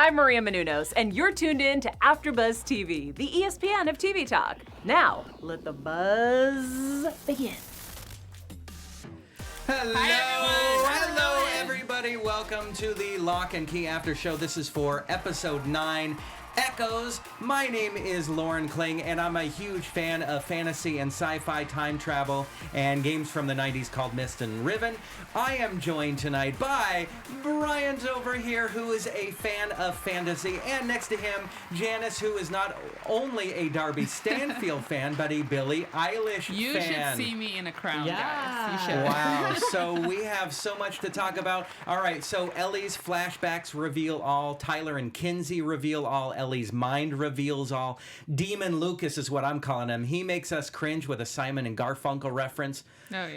I'm Maria Menounos, and you're tuned in to AfterBuzz TV, the ESPN of TV talk. Now, let the buzz begin. Hello, everybody. Welcome to the Locke and Key After Show. This is for episode 9, Echoes. My name is Lauren Kling, and I'm a huge fan of fantasy and sci-fi time travel and games from the 90s called Mist and Riven. I am joined tonight by Brian's over here, who is a fan of fantasy, and next to him, Janice, who is not only a Darby Stanfield fan, but a Billie Eilish fan. You should see me in a crown, guys. You should. Wow, so we have so much to talk about. All right, so Ellie's flashbacks reveal all. Tyler and Kinsey reveal all. Ellie's mind reveals all. Demon Lucas is what I'm calling him. He makes us cringe with a Simon and Garfunkel reference,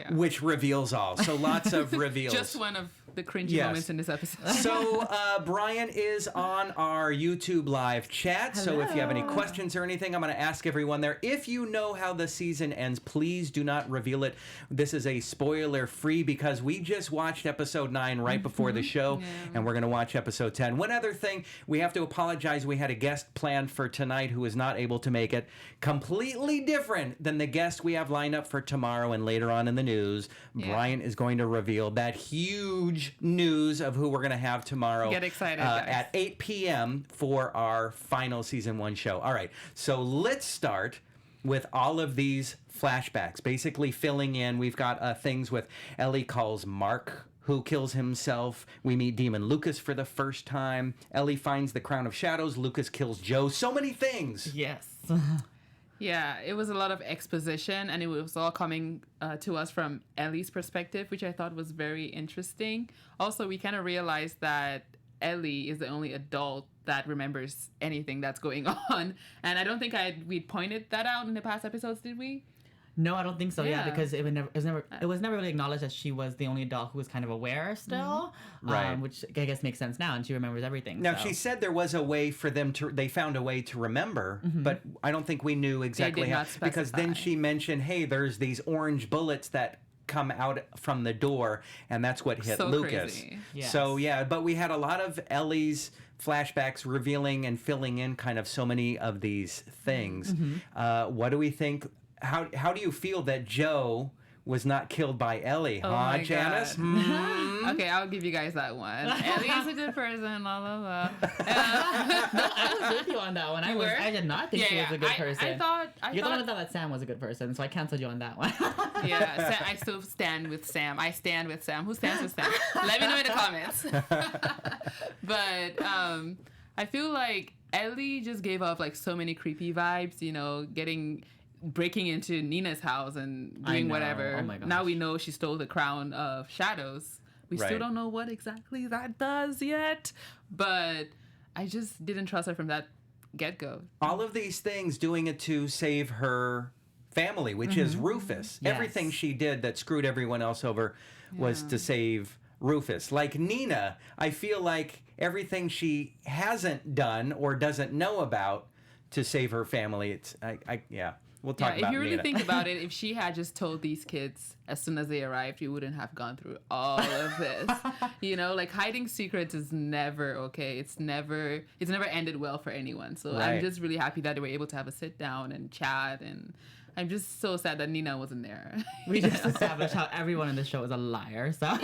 which reveals all. So lots of reveals. Just one of the cringy moments in this episode. So Brian is on our YouTube live chat. Hello. So if you have any questions or anything, I'm going to ask everyone there. If you know how the season ends, please do not reveal it. This is a spoiler-free because we just watched episode 9 right before the show, and we're going to watch episode 10. One other thing, we have to apologize. We had a guest planned for tonight who is not able to make it. Completely different than the guest we have lined up for tomorrow and later on in the news. Brian is going to reveal that huge news of who we're going to have tomorrow. Get excited, guys. At 8 p.m. for our final season 1 show. All right, so let's start with all of these flashbacks, basically filling in. We've got things with Ellie calls Mark, who kills himself. We meet Demon Lucas for the first time. Ellie finds the Crown of Shadows. Lucas kills Joe. So many things. Yes. Yeah, it was a lot of exposition, and it was all coming to us from Ellie's perspective, which I thought was very interesting. Also, we kind of realized that Ellie is the only adult that remembers anything that's going on. And I don't think we'd pointed that out in the past episodes, did we? No, I don't think so. Yeah, because it was never really acknowledged that she was the only adult who was kind of aware still, Right. Which I guess makes sense now, and she remembers everything. Now, so. she said there was a way for them to, they found a way to remember, but I don't think we knew exactly how. Because then she mentioned, hey, there's these orange bullets that come out from the door, and that's what hit Lucas. Crazy. Yes. So, yeah, but we had a lot of Ellie's flashbacks revealing and filling in kind of so many of these things. What do we think? How do you feel that Joe was not killed by Ellie, my Janice? God. Okay, I'll give you guys that one. Ellie is a good person, la la la. No, I was with you on that one. I did not think she was a good person. You're the one that thought that Sam was a good person, so I canceled you on that one. I still stand with Sam. I stand with Sam. Who stands with Sam? Let me know in the comments. But I feel like Ellie just gave off like so many creepy vibes, you know, breaking into Nina's house and doing whatever. Oh my gosh. Now we know she stole the Crown of Shadows. We still don't know what exactly that does yet, but I just didn't trust her from that get-go. All of these things doing it to save her family, which is Rufus. Yes. Everything she did that screwed everyone else over was to save Rufus. Like Nina, I feel like everything she hasn't done or doesn't know about to save her family, we'll talk about if you really Nina. think about it, if she had just told these kids as soon as they arrived, you wouldn't have gone through all of this. You know, like hiding secrets is never okay. It's never ended well for anyone. So I'm just really happy that they were able to have a sit down and chat, and I'm just so sad that Nina wasn't there. We just established how everyone in the show is a liar, so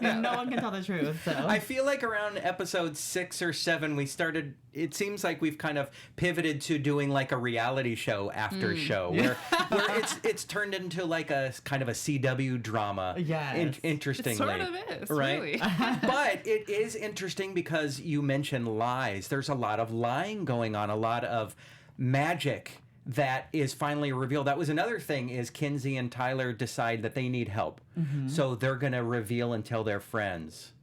no one can tell the truth. So I feel like around episode 6 or 7, it seems like we've kind of pivoted to doing like a reality show after show, where it's turned into like a kind of a CW drama. Yes. Interestingly. It sort of is, right? really. But it is interesting because you mentioned lies. There's a lot of lying going on, a lot of magic that is finally revealed. That was another thing, is Kinsey and Tyler decide that they need help. So they're going to reveal and tell their friends.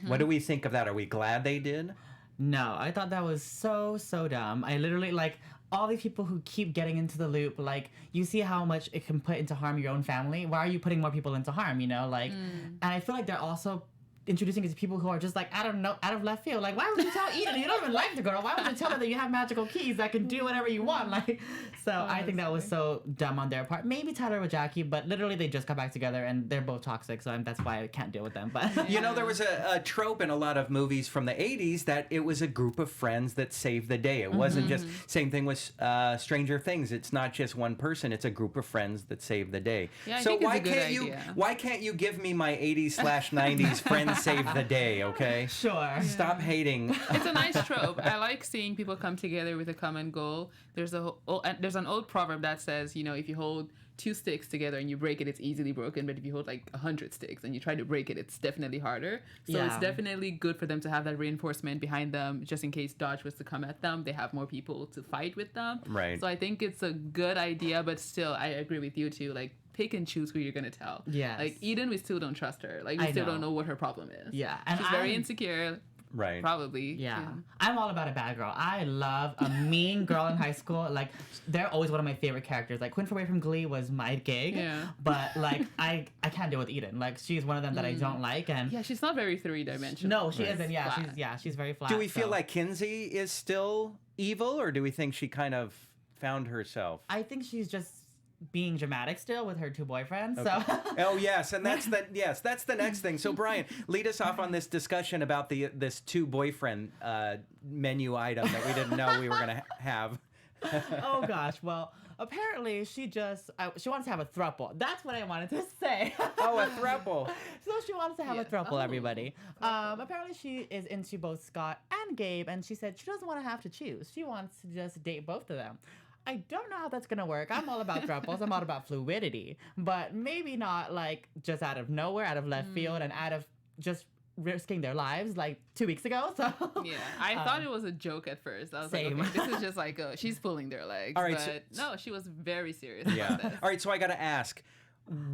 What do we think of that? Are we glad they did? No, I thought that was so dumb. I literally, like, all these people who keep getting into the loop, like, you see how much it can put into harm your own family. Why are you putting more people into harm, you know? Like, and I feel like they're also introducing it to people who are just like, out of left field. Like, why would you tell Eden? You don't even like the girl. Why would you tell her that you have magical keys that can do whatever you want? Like, so I think that was so dumb on their part. Maybe Tyler with Jackie, but literally they just got back together and they're both toxic. So that's why I can't deal with them. But You know, there was a trope in a lot of movies from the 80s that it was a group of friends that saved the day. It wasn't just, same thing with Stranger Things. It's not just one person. It's a group of friends that save the day. Yeah, I so think it's why a good can't idea. why can't you give me my 80s/90s friends save the day, okay? sure. Stop hating. It's a nice trope. I like seeing people come together with a common goal. There's an old proverb that says, you know, if you hold 2 sticks together and you break it, it's easily broken. But if you hold like 100 sticks and you try to break it, it's definitely harder. So it's definitely good for them to have that reinforcement behind them, just in case Dodge was to come at them. They have more people to fight with them. Right. So I think it's a good idea, but still, I agree with you too. Like, pick and choose who you're gonna tell. Yes. Like Eden, we still don't trust her. Like, we still don't know what her problem is. Yeah, and she's very I'm- insecure. Right. Probably. Yeah. too. I'm all about a bad girl. I love a mean girl in high school. Like, they're always one of my favorite characters. Like, Quinn from Away from Glee was my gig. Yeah. But, like, I can't deal with Eden. Like, she's one of them that I don't like. And Yeah, she's not very three-dimensional. no, she isn't. Yeah, Flat. she's very flat. Do we feel so. like Kinsey is still evil, or do we think she kind of found herself? I think she's just being dramatic still with her 2 boyfriends. So Oh yes, and that's the next thing. So Brian, lead us off on this discussion about this 2 boyfriend menu item that we didn't know we were gonna have. oh gosh. Well, apparently she wants to have a throuple. That's what I wanted to say. Oh, a throuple. So she wants to have a Yes. throuple, Oh, everybody. Apparently she is into both Scott and Gabe, and she said she doesn't want to have to choose. She wants to just date both of them. I don't know how that's gonna work. I'm all about throuples. I'm all about fluidity, but maybe not like just out of nowhere, out of left field, and out of just risking their lives like 2 weeks ago. So Yeah, I thought it was a joke at first. I was Same. like, okay, this is just like she's pulling their legs. All right, but so- no, she was very serious Yeah. about this. All right, so I got to ask,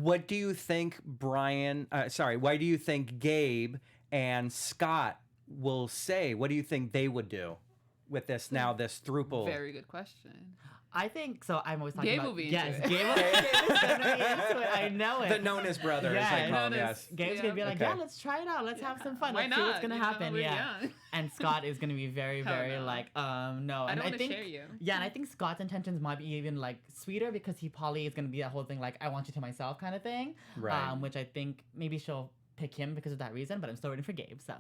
what do you think why do you think Gabe and Scott will say? What do you think they would do with this throuple? Very good question. I think so. I'm always talking Gabe about will be into yes, it. Gabe is gonna be into it. I know it. The Nonis brothers, Yeah, I call them, Nonis. yes. Gabe's Yeah. gonna be like, Okay. yeah, let's try it out. Let's have some fun. Why Let's see what's not? gonna You know, happen. we're Yeah. young. And Scott is gonna be very, Hell very no. like, no. I And don't I want to think, share you. yeah, and I think Scott's intentions might be even like sweeter because he probably is gonna be that whole thing like, I want you to myself kind of thing. Right. Which I think maybe she'll pick him because of that reason, but I'm still rooting for Gabe. So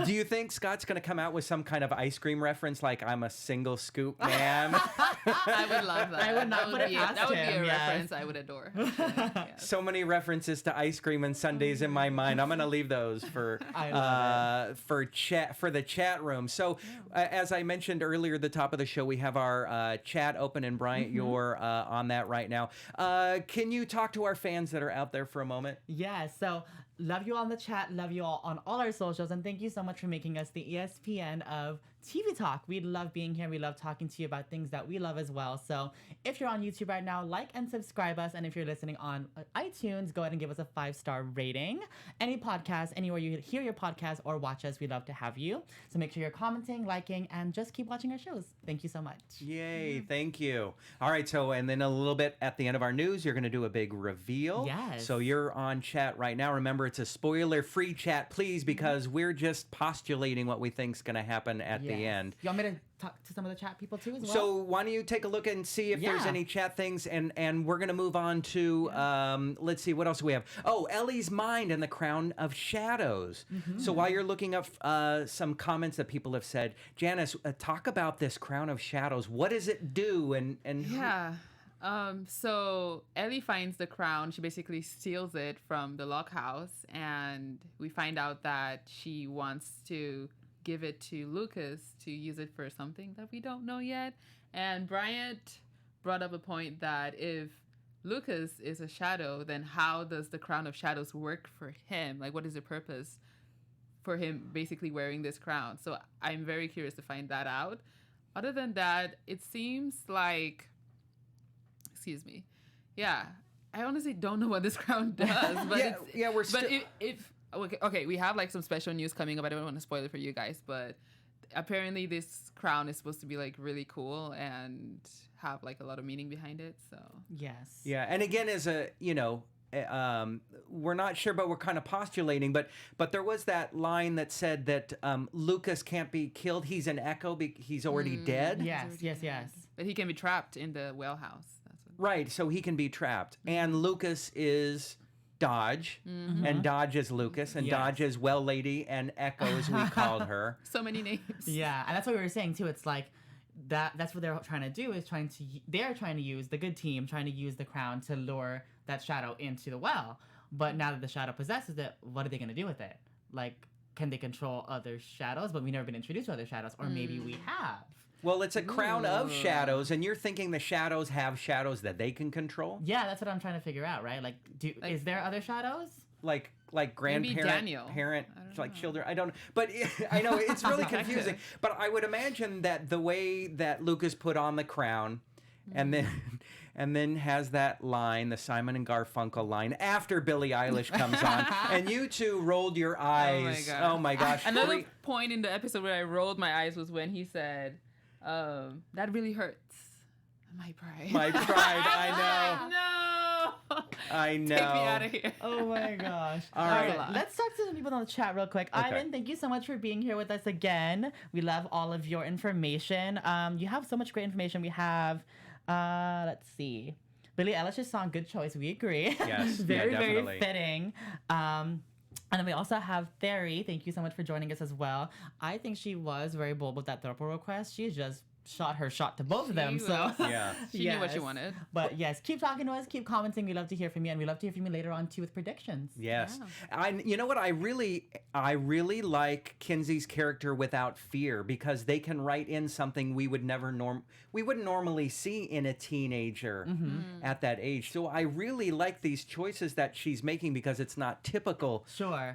Do you think Scott's going to come out with some kind of ice cream reference like I'm a single scoop man? I would love that. I would not put it past That would be him, a yes. reference I would adore. Yes. So many references to ice cream and sundaes in my mind. I'm going to leave those for I love for the chat room. So as I mentioned earlier at the top of the show, we have our chat open, and Bryant, you're on that right now. Can you talk to our fans that are out there for a moment? yeah, so love you all in the chat, love you all on all our socials, and thank you so much for making us the ESPN of TV Talk. We love being here. We love talking to you about things that we love as well. So if you're on YouTube right now, like and subscribe us. And if you're listening on iTunes, go ahead and give us a 5-star rating. Any podcast, anywhere you hear your podcast or watch us, we love to have you. So make sure you're commenting, liking, and just keep watching our shows. Thank you so much. Yay, thank you. All right, so and then a little bit at the end of our news, you're going to do a big reveal. Yes. So you're on chat right now. Remember, it's a spoiler-free chat, please, because we're just postulating what we think's going to happen at the end. You want me to talk to some of the chat people too as well? So why don't you take a look and see if there's Yeah. any chat things, and we're going to move on to, let's see, what else do we have? Oh, Ellie's Mind and the Crown of Shadows. So while you're looking up some comments that people have said, Janice, talk about this Crown of Shadows. What does it do? And Yeah. So Ellie finds the crown. She basically steals it from the Locke house, and we find out that she wants to give it to Lucas to use it for something that we don't know yet. And Bryant brought up a point that if Lucas is a shadow, then how does the crown of shadows work for him? Like, what is the purpose for him basically wearing this crown? So I'm very curious to find that out. Other than that, it seems like, excuse me, yeah, I honestly don't know what this crown does. But we're but if okay, we have like some special news coming up. I don't want to spoil it for you guys, but apparently this crown is supposed to be like really cool and have like a lot of meaning behind it. So yes. Yeah, and again, as a, we're not sure, but we're kind of postulating. But there was that line that said that Lucas can't be killed. He's an echo. He's already dead. Yes. But he can be trapped in the well house. That's what... Right. So he can be trapped. And Lucas is Dodge, and Dodge is Lucas, and Dodge is Well Lady, and Echo, as we called her. So many names. Yeah, and that's what we were saying too. It's like that's what they're trying to do, is they're trying to use, the good team trying to use the crown to lure that shadow into the well. But now that the shadow possesses it, what are they going to do with it? Like, can they control other shadows? But we've never been introduced to other shadows, or maybe we have. Well, it's a crown of shadows, and you're thinking the shadows have shadows that they can control? Yeah, that's what I'm trying to figure out, right? Like, is there other shadows? Like grandparent, Daniel. parent, like children. I don't know. But I know it's really confusing. But I would imagine that the way that Lucas put on the crown and then has that line, the Simon and Garfunkel line, after Billie Eilish comes on, and you two rolled your eyes. Oh my gosh. Another point in the episode where I rolled my eyes was when he said, that really hurts. My pride. My pride, I know. No. I know. Take me out of here. Oh my gosh. All right. Let's talk to some people on the chat real quick. Okay. Ivan, thank you so much for being here with us again. We love all of your information. You have so much great information. We have, let's see, Billie Eilish's song, Good Choice. We agree. Yes. Very, yeah, very fitting. And then we also have Theory. Thank you so much for joining us as well. I think she was very bold with that throuple request. She just shot her shot to both of them. So Yeah. She knew what she wanted. But yes, keep talking to us, keep commenting. We love to hear from you, and we love to hear from you later on too with predictions. Yes. You know what? I really like Kinsey's character without fear, because they can write in something we would wouldn't normally see in a teenager at that age. So I really like these choices that she's making, because it's not typical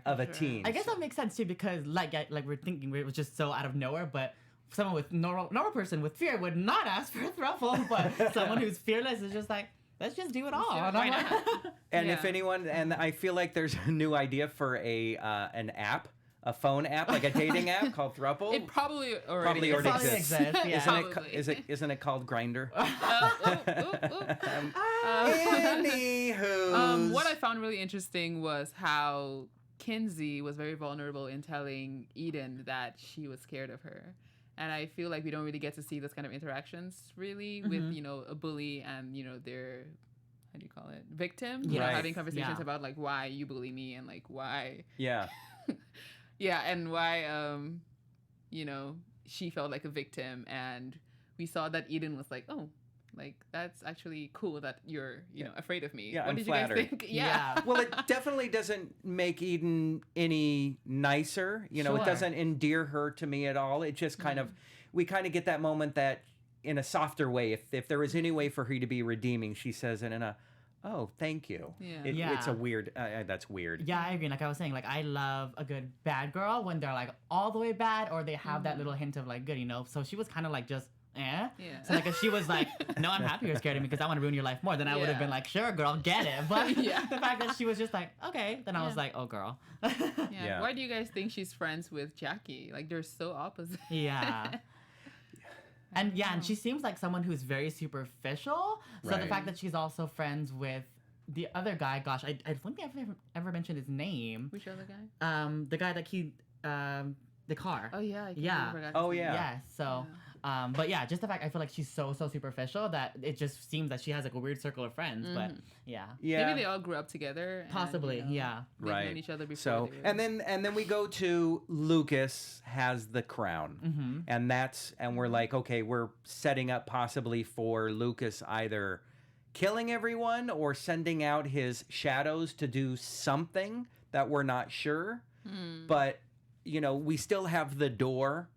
of a teen. I guess that makes sense too, because like we're thinking it was just so out of nowhere, but someone with normal person with fear would not ask for a thruffle, but someone who's fearless is just like, let's just do it all. Why not? And if anyone, and I feel like there's a new idea for an app, a phone app, like a dating app called Thruple. It probably already exists. Yeah. Isn't it called Grindr? Anywho. What I found really interesting was how Kinsey was very vulnerable in telling Eden that she was scared of her. And I feel like we don't really get to see those kind of interactions really with, a bully and, their, how do you call it, victim? You know, having conversations about like why you bully me and like why. Yeah. Yeah, and why, she felt like a victim. And we saw that Eden was like, oh, like, that's actually cool that you're, afraid of me. Yeah, what I'm did flattered. you guys think? Yeah. Well, it definitely doesn't make Eden any nicer. It doesn't endear her to me at all. It just kind of, we kind of get that moment that in a softer way, if there was any way for her to be redeeming, she says it in a, oh, thank you. Yeah. It's a weird, that's weird. Yeah, I agree. Like I was saying, like I love a good bad girl when they're like all the way bad, or they have that little hint of like good, So she was kind of like just, Yeah. So like if she was like, no, I'm happy you're scared of me because I want to ruin your life more, then I would have been like, sure, girl, get it. But the fact that she was just like, okay, then I was like, oh, girl. Yeah. Why do you guys think she's friends with Jackie? Like they're so opposite. Yeah. And and she seems like someone who's very superficial. So the fact that she's also friends with the other guy, gosh, I don't think I've ever mentioned his name. Which other guy? The guy that the car. Oh yeah. Yeah. So. But yeah, just the fact I feel like she's so superficial that it just seems that she has like a weird circle of friends. But yeah. Maybe they all grew up together. Possibly, and, they've known each other before. So and then we go to Lucas has the crown, and we're like, okay, we're setting up possibly for Lucas either killing everyone or sending out his shadows to do something that we're not sure. But we still have the door.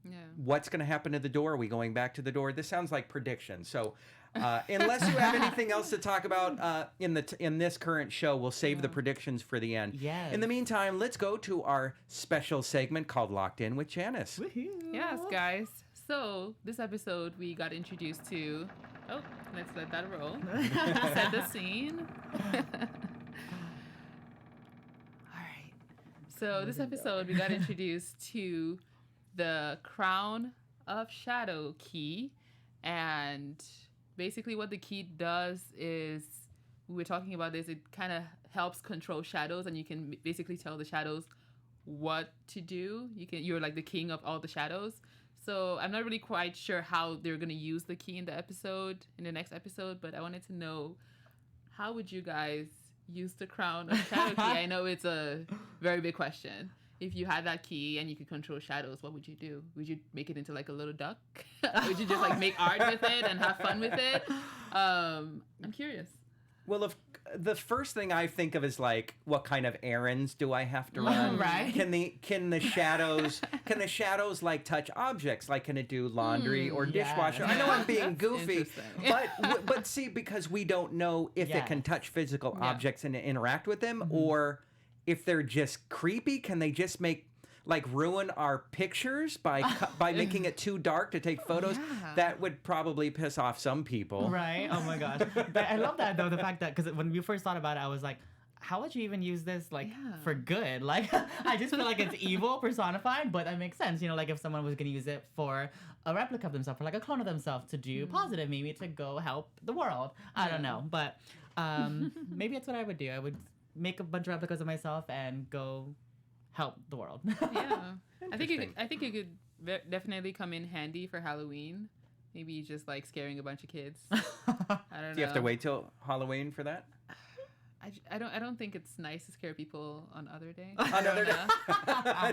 Yeah. What's going to happen to the door? Are we going back to the door? This sounds like prediction. So unless you have anything else to talk about in this current show, we'll save the predictions for the end. Yes. In the meantime, let's go to our special segment called Locked In with Janice. Woo-hoo. Yes, guys. So this episode, we got introduced to... Oh, let's let that roll. Set the scene. All right. So this episode, we got introduced to the Crown of Shadow key, and basically what the key does is we were talking about this, it kind of helps control shadows, and you can basically tell the shadows what to do. You're like the king of all the shadows. So I'm not really quite sure how they're going to use the key in the next episode, but I wanted to know, how would you guys use the crown of shadow key? I know it's a very big question. If you had that key and you could control shadows, what would you do? Would you make it into like a little duck? Would you just like make art with it and have fun with it? I'm curious. Well, if the first thing I think of is like, what kind of errands do I have to run? Right. Can the shadows like touch objects? Like, can it do laundry or dishwasher? I know I'm being goofy, but see, because we don't know if it can touch physical objects and interact with them, or if they're just creepy, can they just ruin our pictures by making it too dark to take photos? That would probably piss off some people. Right? Oh my gosh. But I love that though, the fact that, because when we first thought about it, I was like, how would you even use this for good? Like, I just feel like it's evil personified, but that makes sense. You know, like if someone was going to use it for a replica of themselves, or like a clone of themselves to do positive, maybe to go help the world. I don't know. But maybe that's what I would do. I would make a bunch of replicas of myself and go help the world. Yeah. I think it could definitely come in handy for Halloween. Maybe just like scaring a bunch of kids. I don't know. Do you have to wait till Halloween for that? I don't think it's nice to scare people on other day. Another day.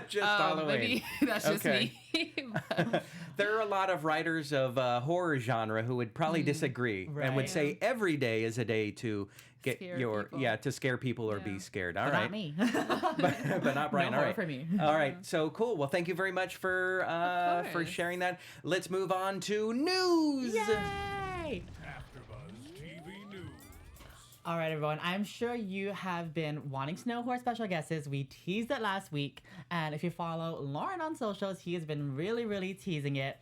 Just Halloween. Maybe that's just me. There are a lot of writers of horror genre who would probably disagree and would say every day is a day to get to scare people or be scared. All right. Not me. but not Brian. No All right. for me. All right. So cool. Well, thank you very much for sharing that. Let's move on to news. Yay! AfterBuzz TV News. All right, everyone. I'm sure you have been wanting to know who our special guest is. We teased it last week. And if you follow Lauren on socials, he has been really, really teasing it.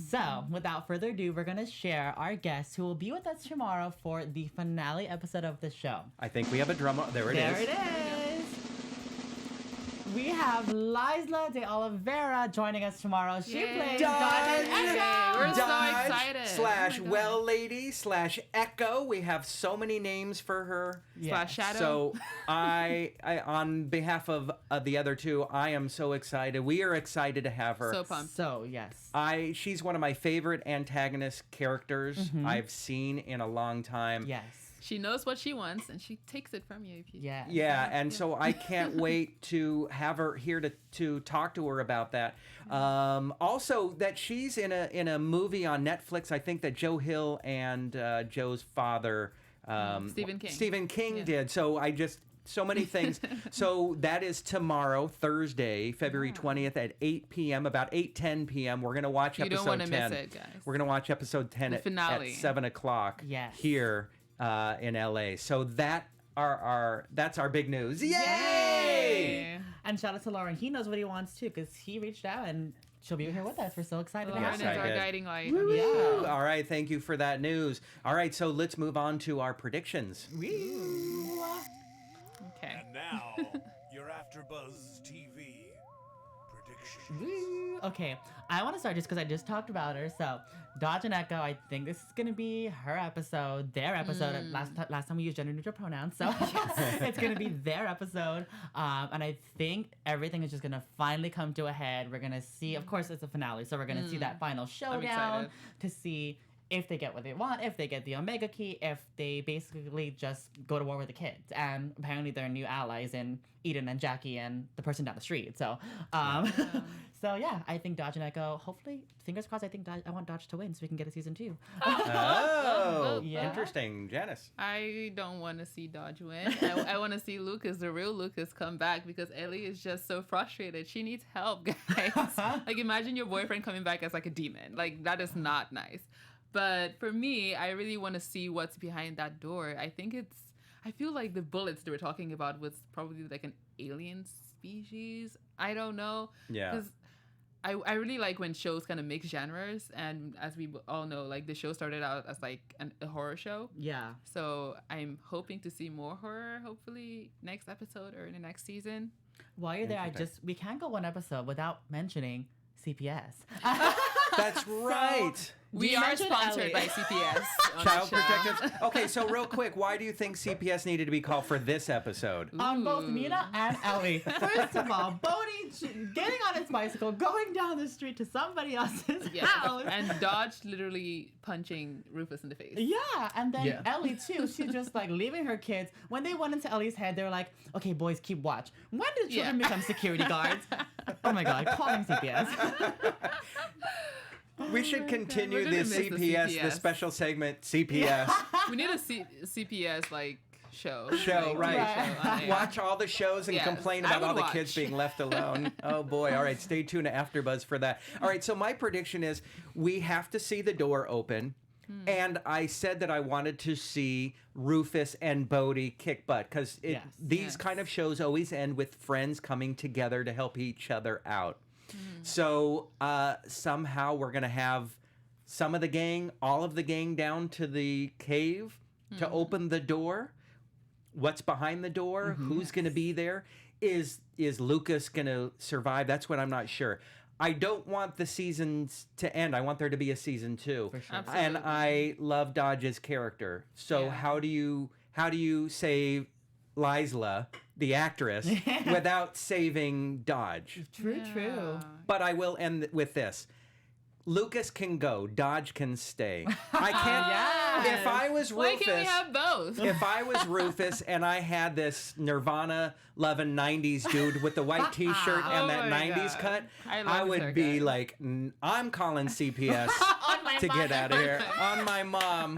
So, without further ado, we're going to share our guest who will be with us tomorrow for the finale episode of the show. I think we have a drum. There it is. There it is. We have Liza de Oliveira joining us tomorrow. She plays Dodge and Echo. We're so excited. Slash well lady slash Echo. We have so many names for her. Slash Shadow. So I on behalf of the other two, I am so excited. We are excited to have her. So pumped. So, yes. She's one of my favorite antagonist characters I've seen in a long time. Yes. She knows what she wants, and she takes it from you. If you Yeah, and so I can't wait to have her here to talk to her about that. Also, that she's in a movie on Netflix. I think that Joe Hill and Joe's father, Stephen King did. So so many things. So that is tomorrow, Thursday, February 20th at 8 p.m., about 8:10 p.m. We're going to watch episode 10. You don't want to miss it, guys. We're going to watch episode 10 at 7 o'clock here in LA. So that's our big news. Yay! And shout out to Lauren. He knows what he wants too, because he reached out and she'll be here with us. We're so excited to have Lauren is her. our guiding light. Yeah. All right, thank you for that news. All right, so let's move on to our predictions. Okay. And now, your AfterBuzz TV predictions. Okay, I want to start just because I just talked about her. So, Dodge and Echo, I think this is going to be her episode, their episode. Last time we used gender neutral pronouns, so it's going to be their episode. And I think everything is just going to finally come to a head. We're going to see, of course, it's a finale, so we're going to see that final showdown to see if they get what they want, if they get the Omega Key, if they basically just go to war with the kids. And apparently they're new allies in Eden and Jackie and the person down the street. So, so yeah, I think Dodge and Echo, hopefully, fingers crossed, I want Dodge to win so we can get a season 2. Oh, Yeah. Interesting. Janice. I don't want to see Dodge win. I want to see Lucas, the real Lucas, come back because Ellie is just so frustrated. She needs help, guys. Like, imagine your boyfriend coming back as like a demon. Like, that is not nice. But for me, I really want to see what's behind that door. I feel like the bullets they were talking about was probably like an alien species. I don't know. Yeah. Because I really like when shows kind of mix genres. And as we all know, like the show started out as like a horror show. Yeah. So I'm hoping to see more horror, hopefully next episode or in the next season. While you're there, we can't go one episode without mentioning CPS. That's right. We You are mentioned sponsored Ellie. by CPS. on Child the show. Protective. Okay, so real quick, why do you think CPS needed to be called for this episode? On both Nina and Ellie. First of all, Bode getting on his bicycle, going down the street to somebody else's Yeah. house. And Dodge literally punching Rufus in the face. Yeah, and then Yeah. Ellie too. She's just like leaving her kids. When they went into Ellie's head, they were like, "Okay, boys, keep watch." When did children become security guards? Oh my God, calling CPS. We should continue We're gonna this miss the CPS, the CPS. special segment CPS We need a CPS like show. show, Like, right? TV show on air. Watch all the shows and Yes, complain I about all would the kids watch. being left alone. Oh boy! All right, stay tuned to AfterBuzz for that. All right, so my prediction is we have to see the door open. And I said that I wanted to see Rufus and Bode kick butt because Yes. these kind of shows always end with friends coming together to help each other out. So somehow we're going to have some of the gang, all of the gang down to the cave to open the door. What's behind the door? Who's going to be there? Is Lucas going to survive? That's what I'm not sure. I don't want the seasons to end. I want there to be a season 2. For sure. Absolutely. And I love Dodge's character. So Yeah. how do you save Liza, the actress, without saving Dodge? True. But I will end with this. Lucas can go, Dodge can stay. I can't. Yes. If I was Why Rufus, can't we have both? if I was Rufus and I had this Nirvana loving 90s dude with the white t-shirt and Oh that my 90s God. cut, I love I his would be haircut. like, I'm calling CPS On my to get out of here. On my mom.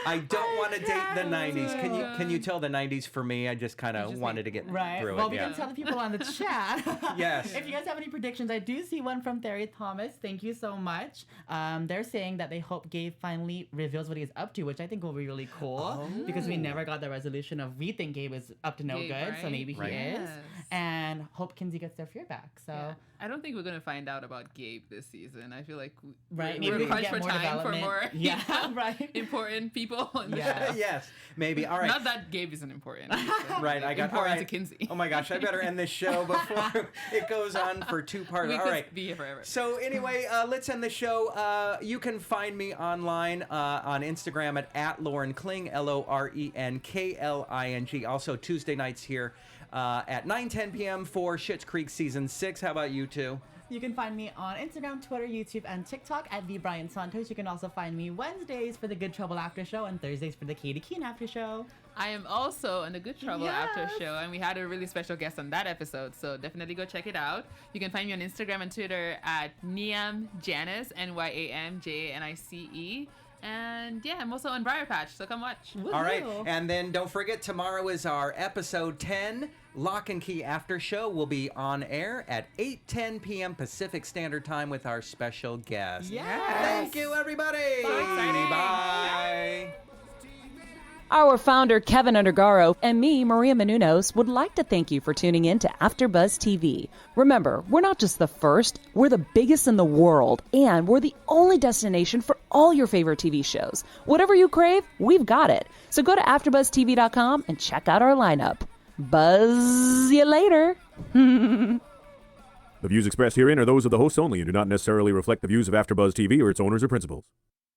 I don't want to date the 90s. Can you tell the 90s for me? I just kind of just wanted to get Right. through Well, it. we Yeah. can tell the people on the chat. Yes. If you guys have any predictions, I do see one from Terry Thomas. Thank you so much. They're saying that they hope Gabe finally reveals what he's up to, which I think will be really cool because we never got the resolution of we think Gabe is up to no Gabe, good, so right? maybe he Right. is. Yes. And hope Kinsey gets their fear back. So. Yeah. I don't think we're gonna find out about Gabe this season. I feel like Right, we're maybe we can crunched get for more time for development. more Yeah, right. important people. on the Yeah. show. Yes, maybe. All right. Not that Gabe isn't important. Right, I got important all right. to Kinsey. Oh my gosh, I better end this show before it goes on for 2 parts. We All could right. be here forever. So anyway, let's end the show. You can find me online on Instagram at Lauren Kling, LORENKLING. Also Tuesday nights here at 9:10 p.m. for Schitt's Creek season 6. How about you two? You can find me on Instagram, Twitter, YouTube, and TikTok at the Brian Santos. You can also find me Wednesdays for the Good Trouble After Show and Thursdays for the Katie Keene After Show. I am also on the Good Trouble After Yes. Show, and we had a really special guest on that episode, so definitely go check it out. You can find me on Instagram and Twitter at Niam Janice, NYAMJANICE. And yeah, I'm also on Briar Patch, so come watch. All right, Woohoo. and then don't forget, tomorrow is our episode 10 Lock and Key After Show. Will be on air at 8:10 p.m. Pacific Standard Time with our special guest. Yes. Thank you, everybody. Bye. Our founder, Keven Undergaro, and me, Maria Menounos, would like to thank you for tuning in to AfterBuzz TV. Remember, we're not just the first, we're the biggest in the world, and we're the only destination for all your favorite TV shows. Whatever you crave, we've got it. So go to AfterBuzzTV.com and check out our lineup. Buzz you later. The views expressed herein are those of the hosts only and do not necessarily reflect the views of AfterBuzz TV or its owners or principals.